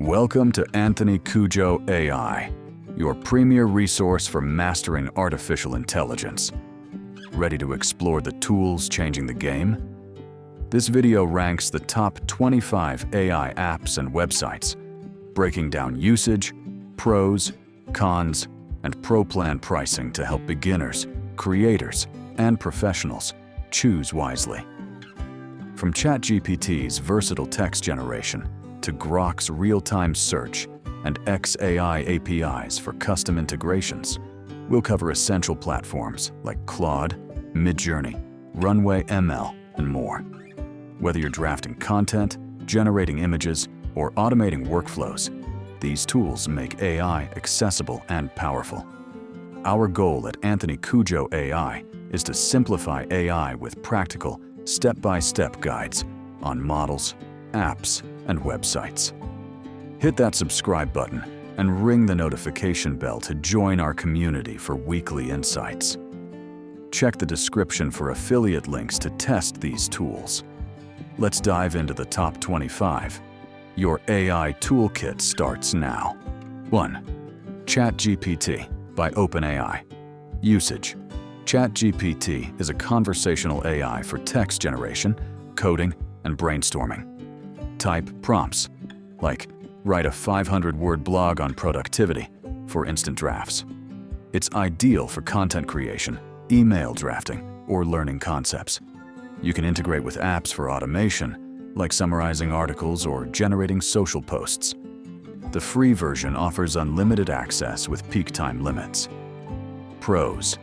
Welcome to Anthony.ai, your premier resource for mastering artificial intelligence. Ready to explore the tools changing the game? This video ranks the top 25 AI apps and websites, breaking down usage, pros, cons, and pro plan pricing to help beginners, creators, and professionals choose wisely. From ChatGPT's versatile text generation to Grok's real-time search and XAI APIs for custom integrations, we'll cover essential platforms like Claude, Midjourney, Runway ML, and more. Whether you're drafting content, generating images, or automating workflows, these tools make AI accessible and powerful. Our goal at Anthony.ai is to simplify AI with practical, step-by-step guides on models, apps, and websites. Hit that subscribe button and ring the notification bell to join our community for weekly insights. Check the description for affiliate links to test these tools. Let's dive into the top 25. Your AI toolkit starts now. 1. ChatGPT by OpenAI. Usage. ChatGPT is a conversational AI for text generation, coding, and brainstorming. Type prompts, like write a 500-word blog on productivity for instant drafts. It's ideal for content creation, email drafting, or learning concepts. You can integrate with apps for automation, like summarizing articles or generating social posts. The free version offers unlimited access with peak time limits. Pros.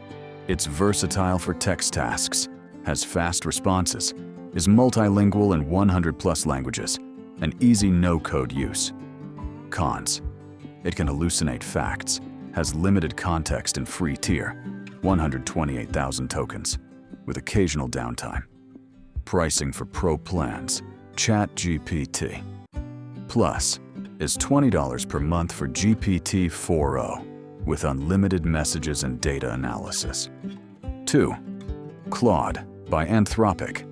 It's versatile for text tasks, has fast responses, is multilingual in 100+ languages, and easy no-code use. Cons. It can hallucinate facts, has limited context in free tier, 128,000 tokens, with occasional downtime. Pricing for pro plans. ChatGPT Plus is $20 per month for GPT-4o, with unlimited messages and data analysis. 2. Claude by Anthropic.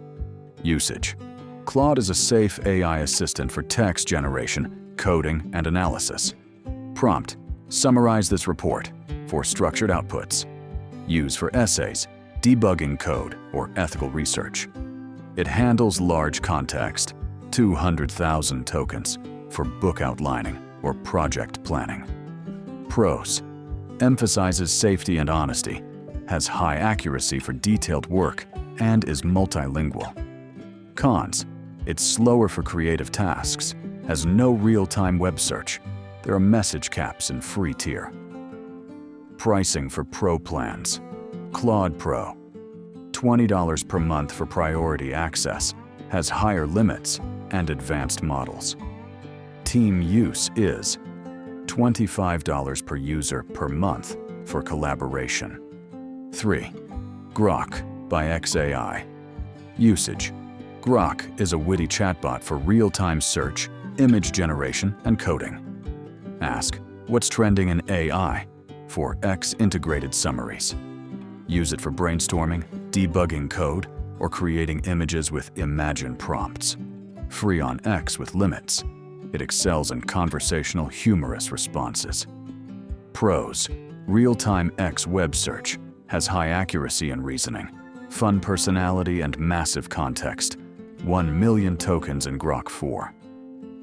Usage. Claude is a safe AI assistant for text generation, coding, and analysis. Prompt: summarize this report for structured outputs. Use for essays, debugging code, or ethical research. It handles large context, 200,000 tokens, for book outlining or project planning. Pros. Emphasizes safety and honesty, has high accuracy for detailed work, and is multilingual. Cons. It's slower for creative tasks, has no real-time web search. There are message caps in free tier. Pricing for pro plans. Claude Pro. $20 per month for priority access, has higher limits and advanced models. Team use is $25 per user per month for collaboration. 3. Grok by XAI. Usage. Grok is a witty chatbot for real-time search, image generation, and coding. Ask, what's trending in AI? For X integrated summaries. Use it for brainstorming, debugging code, or creating images with Imagine prompts. Free on X with limits. It excels in conversational, humorous responses. Pros. Real-time X web search, has high accuracy and reasoning, fun personality, and massive context. 1 million tokens in Grok 4.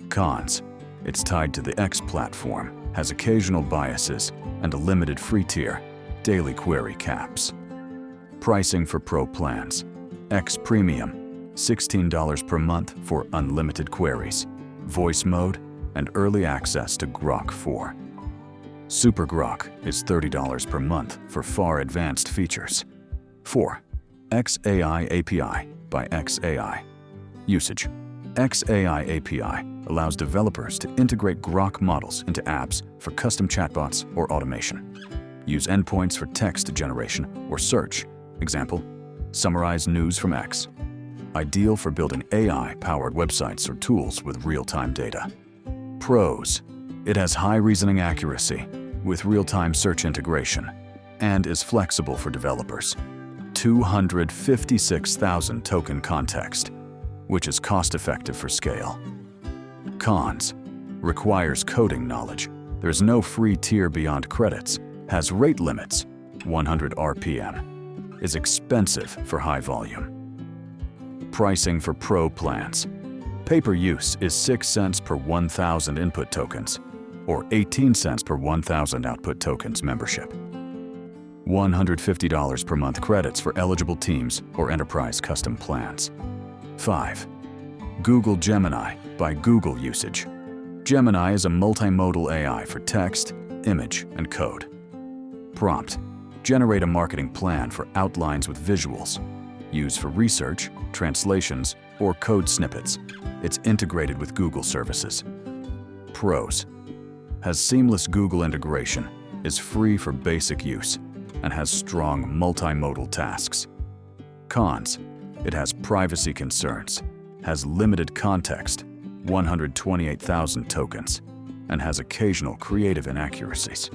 Cons. It's tied to the X platform, has occasional biases, and a limited free tier, daily query caps. Pricing for pro plans. X Premium, $16 per month for unlimited queries, voice mode, and early access to Grok 4. Super Grok is $30 per month for far advanced features. 4. XAI API by XAI. Usage. XAI API allows developers to integrate Grok models into apps for custom chatbots or automation. Use endpoints for text generation or search. Example, summarize news from X. Ideal for building AI-powered websites or tools with real-time data. Pros. It has high reasoning accuracy with real-time search integration and is flexible for developers. 256,000 token context, which is cost-effective for scale. Cons. Requires coding knowledge. There's no free tier beyond credits. Has rate limits, 100 RPM. Is expensive for high volume. Pricing for Pro plans. Pay-per-use is 6 cents per 1,000 input tokens, or 18 cents per 1,000 output tokens membership. $150 per month credits for eligible teams or enterprise custom plans. 5. Google Gemini by Google usage. Gemini is a multimodal AI for text, image, and code. Prompt: generate a marketing plan for outlines with visuals. Use for research, translations, or code snippets. It's integrated with Google services. Pros: has seamless Google integration, is free for basic use, and has strong multimodal tasks. Cons: it has privacy concerns, has limited context, 128,000 tokens, and has occasional creative inaccuracies.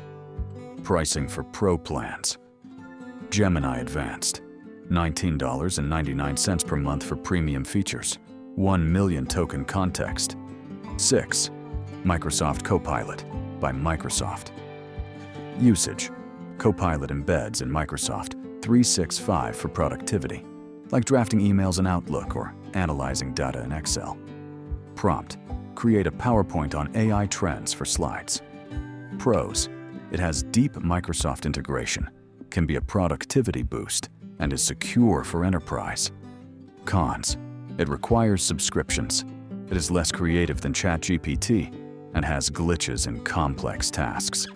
Pricing for Pro plans. Gemini Advanced, $19.99 per month for premium features, 1 million token context. 6. Microsoft Copilot by Microsoft. Usage: Copilot embeds in Microsoft 365 for productivity, like drafting emails in Outlook or analyzing data in Excel. Prompt: create a PowerPoint on AI trends for slides. Pros: it has deep Microsoft integration, can be a productivity boost, and is secure for enterprise. Cons: it requires subscriptions. It is less creative than ChatGPT and has glitches in complex tasks.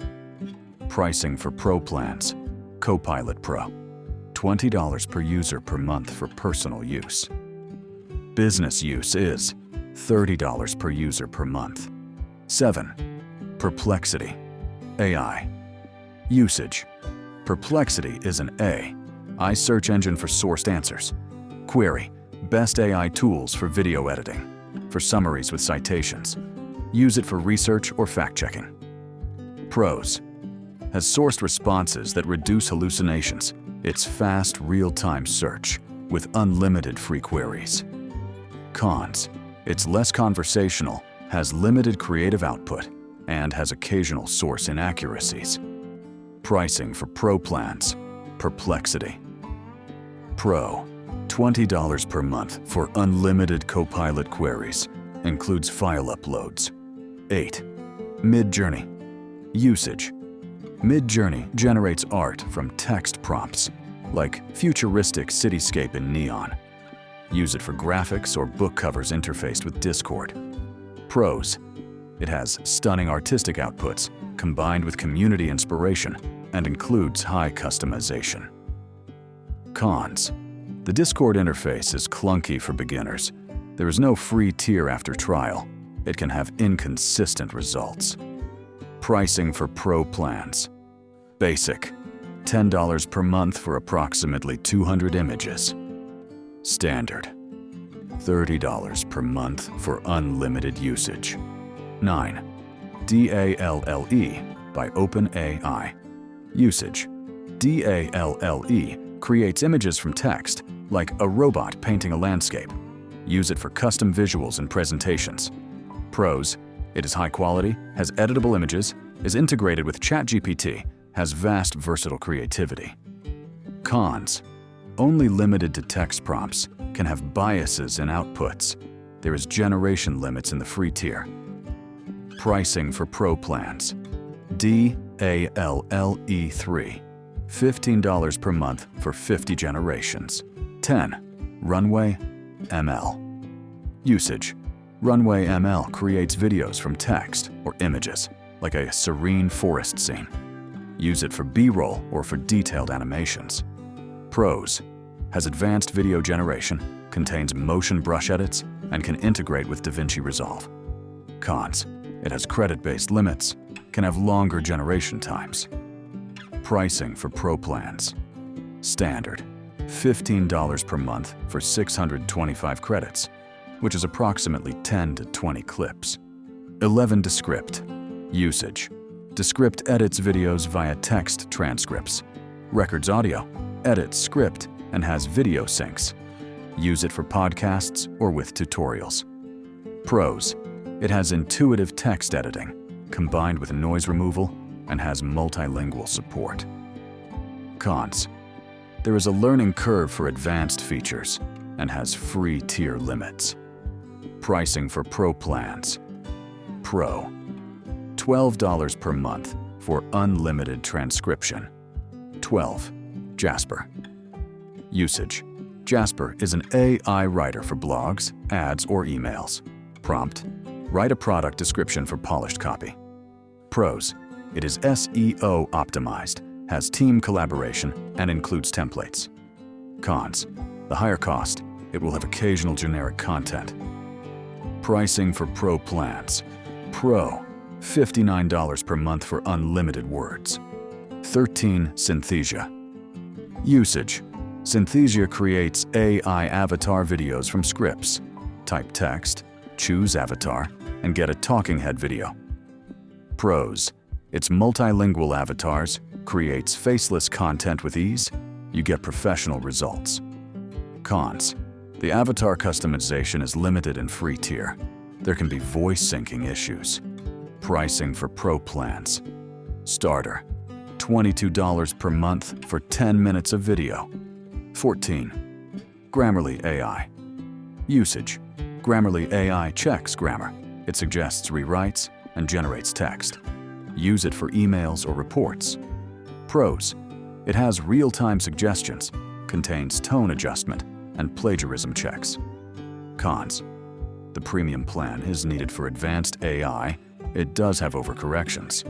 Pricing for Pro plans. Copilot Pro, $20 per user per month for personal use. Business use is $30 per user per month. 7. Perplexity AI. Usage: Perplexity is an AI search engine for sourced answers. Query: best AI tools for video editing, for summaries with citations. Use it for research or fact-checking. Pros: has sourced responses that reduce hallucinations. It's fast, real-time search with unlimited free queries. Cons: it's less conversational, has limited creative output, and has occasional source inaccuracies. Pricing for Pro plans. Perplexity Pro, $20 per month for unlimited Copilot queries. Includes file uploads. 8. Midjourney. Usage: Midjourney generates art from text prompts, like futuristic cityscape in neon. Use it for graphics or book covers interfaced with Discord. Pros: it has stunning artistic outputs combined with community inspiration and includes high customization. Cons: the Discord interface is clunky for beginners. There is no free tier after trial. It can have inconsistent results. Pricing for Pro plans. Basic, $10 per month for approximately 200 images. Standard, $30 per month for unlimited usage. 9. DALL-E by OpenAI. Usage: DALL-E creates images from text, like a robot painting a landscape. Use it for custom visuals and presentations. Pros: it is high quality, has editable images, is integrated with ChatGPT, has vast versatile creativity. Cons: only limited to text prompts, can have biases in outputs. There is generation limits in the free tier. Pricing for Pro plans. DALL-E3, $15 per month for 50 generations. 10. Runway ML. Usage: Runway ML creates videos from text or images, like a serene forest scene. Use it for B-roll or for detailed animations. Pros: has advanced video generation, contains motion brush edits, and can integrate with DaVinci Resolve. Cons: it has credit-based limits, can have longer generation times. Pricing for Pro plans. Standard, $15 per month for 625 credits, which is approximately 10 to 20 clips. 11. Descript. Usage: Descript edits videos via text transcripts, records audio, edits script, and has video syncs. Use it for podcasts or with tutorials. Pros: It has intuitive text editing, combined with noise removal, and has multilingual support. Cons. There is a learning curve for advanced features and has free tier limits. Pricing for Pro plans. Pro, $12 per month for unlimited transcription. 12. Jasper. Usage. Jasper is an AI writer for blogs, ads, or emails. Prompt: write a product description for polished copy. Pros: it is SEO optimized, has team collaboration, and includes templates. Cons: the higher cost, it will have occasional generic content. Pricing for Pro plans. Pro, $59 per month for unlimited words. 13. Synthesia. Usage. Synthesia creates AI avatar videos from scripts. Type text, choose avatar, and get a talking head video. Pros: its multilingual avatars, creates faceless content with ease, you get professional results. Cons: the avatar customization is limited in free tier. There can be voice syncing issues. Pricing for Pro plans. Starter, $22 per month for 10 minutes of video. 14. Grammarly.ai. Usage. Grammarly.ai checks grammar. It suggests rewrites and generates text. Use it for emails or reports. Pros: it has real-time suggestions, contains tone adjustment, and plagiarism checks. Cons: the premium plan is needed for advanced AI. It does have overcorrections.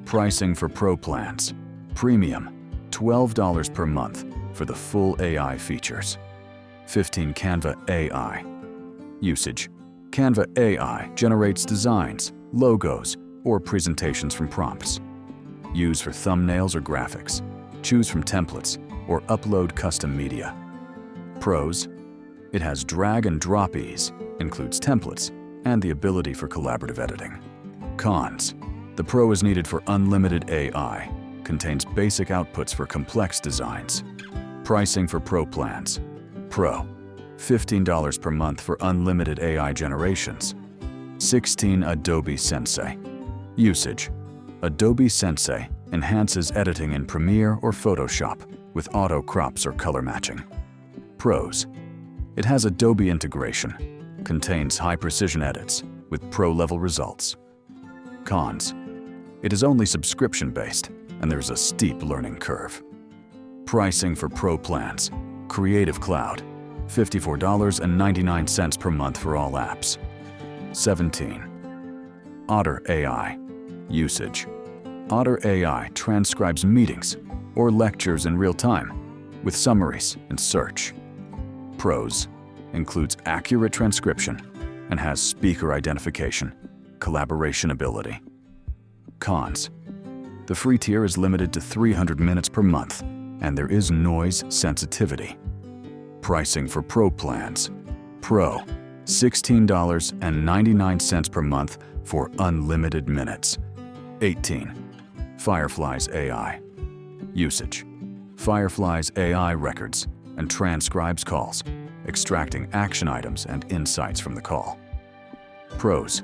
Pricing for Pro plans. Premium, $12 per month for the full AI features. 15. Canva.ai. Usage. Canva.ai generates designs, logos, or presentations from prompts. Use for thumbnails or graphics. Choose from templates or upload custom media. Pros: it has drag and drop ease, includes templates, and the ability for collaborative editing. Cons: the Pro is needed for unlimited AI, contains basic outputs for complex designs. Pricing for Pro plans. Pro, $15 per month for unlimited AI generations. 16. Adobe Sensei. Usage. Adobe Sensei enhances editing in Premiere or Photoshop with auto crops or color matching. Pros: it has Adobe integration, contains high-precision edits with pro-level results. Cons: it is only subscription-based, and there's a steep learning curve. Pricing for Pro plans. Creative Cloud, $54.99 per month for all apps. 17. Otter.ai. Usage. Otter.ai transcribes meetings or lectures in real time with summaries and search. Pros: includes accurate transcription and has speaker identification, collaboration ability. Cons: the free tier is limited to 300 minutes per month, and there is noise sensitivity. Pricing for Pro plans. Pro, $16.99 per month for unlimited minutes. 18. Fireflies.ai. Usage. Fireflies.ai records and transcribes calls, extracting action items and insights from the call. Pros: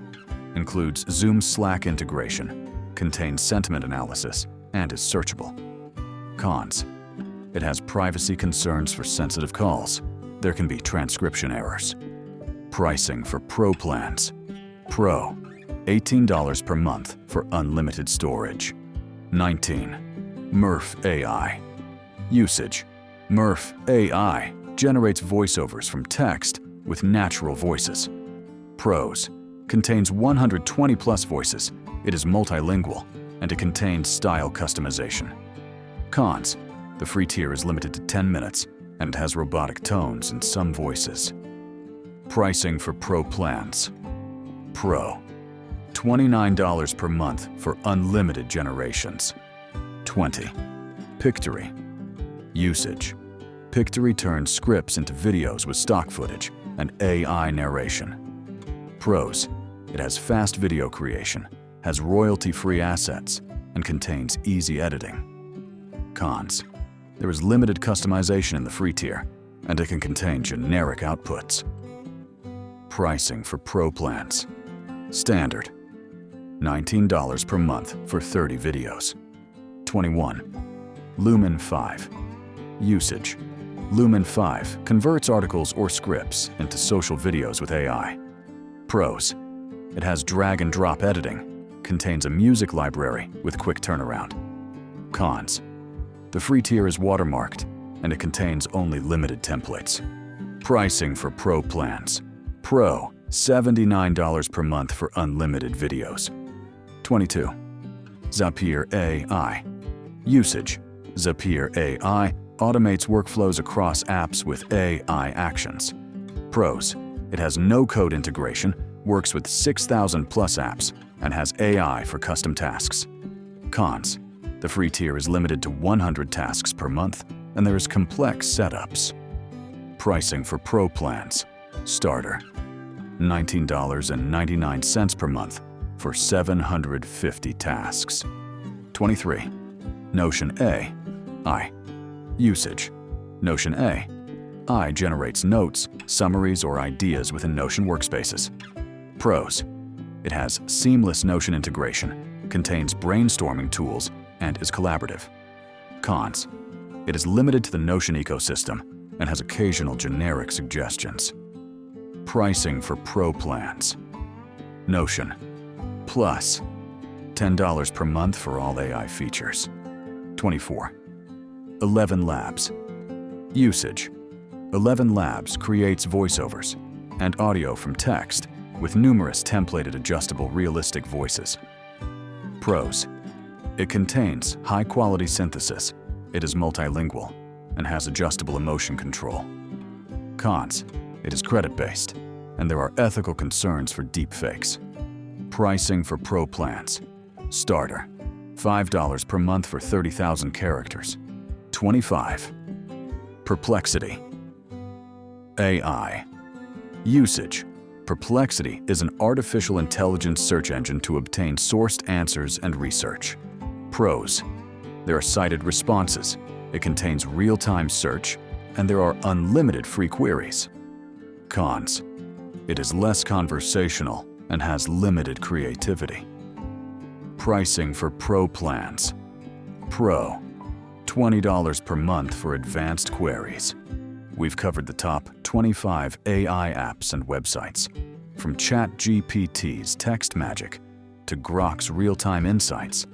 includes Zoom Slack integration, contains sentiment analysis, and is searchable. Cons: it has privacy concerns for sensitive calls. There can be transcription errors. Pricing for Pro plans. Pro, $18 per month for unlimited storage. 19. Murf.ai. Usage. Murf.ai generates voiceovers from text with natural voices. Pros: contains 120+ voices, it is multilingual, and it contains style customization. Cons: the free tier is limited to 10 minutes, and it has robotic tones in some voices. Pricing for Pro plans. Pro, $29 per month for unlimited generations. 20. Pictory. Usage. Pictory turns scripts into videos with stock footage and AI narration. Pros: it has fast video creation, has royalty-free assets, and contains easy editing. Cons: there is limited customization in the free tier, and it can contain generic outputs. Pricing for Pro plans. Standard, $19 per month for 30 videos. 21. Lumen 5. Usage. Lumen 5 converts articles or scripts into social videos with AI. Pros. It has drag and drop editing, contains a music library with quick turnaround. Cons. The free tier is watermarked, and it contains only limited templates. Pricing for Pro plans. Pro, $79 per month for unlimited videos. 22. Zapier.ai. Usage. Zapier.ai automates workflows across apps with AI actions. Pros. It has no-code integration, works with 6,000 plus apps, and has AI for custom tasks. Cons. The free tier is limited to 100 tasks per month, and there is complex setups. Pricing for Pro plans. Starter, $19.99 per month for 750 tasks. 23. Notion.ai. Usage. Notion.ai generates notes, summaries, or ideas within Notion workspaces. Pros. It has seamless Notion integration, contains brainstorming tools, and is collaborative. Cons. It is limited to the Notion ecosystem and has occasional generic suggestions. Pricing for Pro plans. Notion Plus, $10 per month for all AI features. 24. 11 Labs. Usage. 11 Labs creates voiceovers and audio from text with numerous templated adjustable realistic voices. Pros. It contains high-quality synthesis, it is multilingual, and has adjustable emotion control. Cons. It is credit-based, and there are ethical concerns for deepfakes. Pricing for Pro plans. Starter, $5 per month for 30,000 characters. 25. Perplexity.ai. Usage. Perplexity is an artificial intelligence search engine to obtain sourced answers and research. Pros. There are cited responses, it contains real-time search, and there are unlimited free queries. Cons. It is less conversational and has limited creativity. Pricing for Pro plans. Pro, $20 per month for advanced queries. We've covered the top 25 AI apps and websites, from ChatGPT's text magic to Grok's real-time insights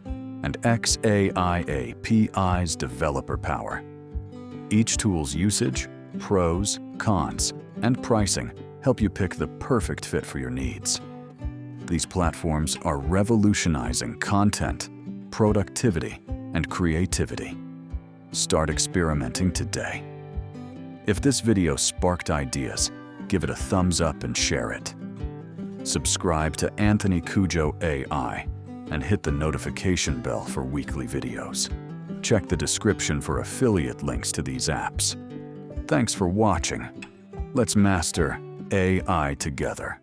and XAIAPI's developer power. Each tool's usage, pros, cons, and pricing help you pick the perfect fit for your needs. These platforms are revolutionizing content, productivity, and creativity. Start experimenting today. If this video sparked ideas, give it a thumbs up and share it. Subscribe to Anthony Cujo AI and hit the notification bell for weekly videos. Check the description for affiliate links to these apps. Thanks for watching. Let's master AI together.